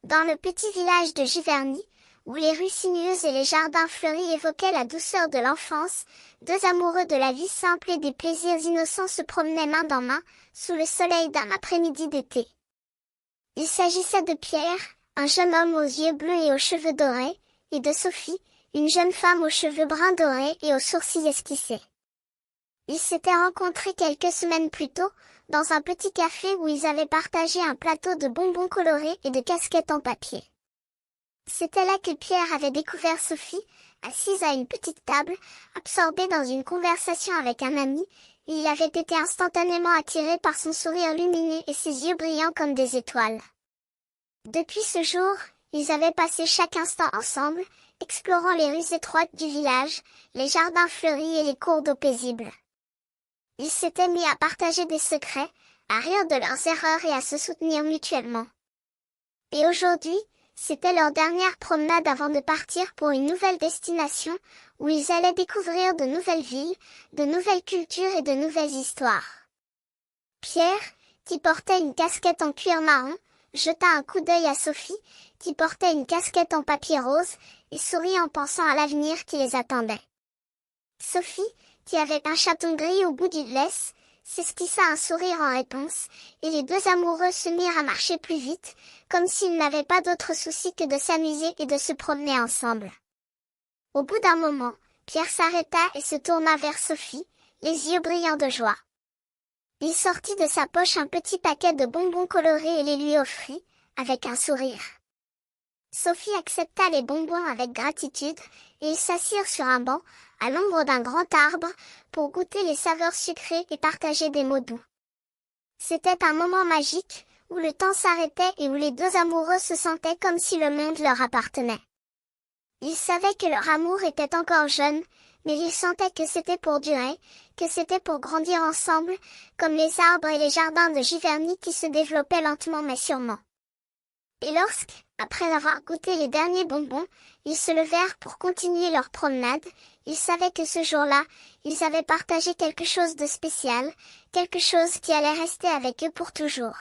Dans le petit village de Giverny, où les rues sinueuses et les jardins fleuris évoquaient la douceur de l'enfance, deux amoureux de la vie simple et des plaisirs innocents se promenaient main dans main, sous le soleil d'un après-midi d'été. Il s'agissait de Pierre, un jeune homme aux yeux bleus et aux cheveux dorés, et de Sophie, une jeune femme aux cheveux bruns dorés et aux sourcils esquissés. Ils s'étaient rencontrés quelques semaines plus tôt, dans un petit café où ils avaient partagé un plateau de bonbons colorés et de casquettes en papier. C'était là que Pierre avait découvert Sophie, assise à une petite table, absorbée dans une conversation avec un ami, et il avait été instantanément attiré par son sourire lumineux et ses yeux brillants comme des étoiles. Depuis ce jour, ils avaient passé chaque instant ensemble, explorant les rues étroites du village, les jardins fleuris et les cours d'eau paisibles. Ils s'étaient mis à partager des secrets, à rire de leurs erreurs et à se soutenir mutuellement. Et aujourd'hui, c'était leur dernière promenade avant de partir pour une nouvelle destination, où ils allaient découvrir de nouvelles villes, de nouvelles cultures et de nouvelles histoires. Pierre, qui portait une casquette en cuir marron, jeta un coup d'œil à Sophie, qui portait une casquette en papier rose, et sourit en pensant à l'avenir qui les attendait. Sophie, qui avait un chaton gris au bout d'une laisse, s'esquissa un sourire en réponse, et les deux amoureux se mirent à marcher plus vite, comme s'ils n'avaient pas d'autre souci que de s'amuser et de se promener ensemble. Au bout d'un moment, Pierre s'arrêta et se tourna vers Sophie, les yeux brillants de joie. Il sortit de sa poche un petit paquet de bonbons colorés et les lui offrit, avec un sourire. Sophie accepta les bonbons avec gratitude, et ils s'assirent sur un banc, à l'ombre d'un grand arbre, pour goûter les saveurs sucrées et partager des mots doux. C'était un moment magique, où le temps s'arrêtait et où les deux amoureux se sentaient comme si le monde leur appartenait. Ils savaient que leur amour était encore jeune, mais ils sentaient que c'était pour durer, que c'était pour grandir ensemble, comme les arbres et les jardins de Giverny qui se développaient lentement mais sûrement. Et lorsque, après avoir goûté les derniers bonbons, ils se levèrent pour continuer leur promenade, ils savaient que ce jour-là, ils avaient partagé quelque chose de spécial, quelque chose qui allait rester avec eux pour toujours.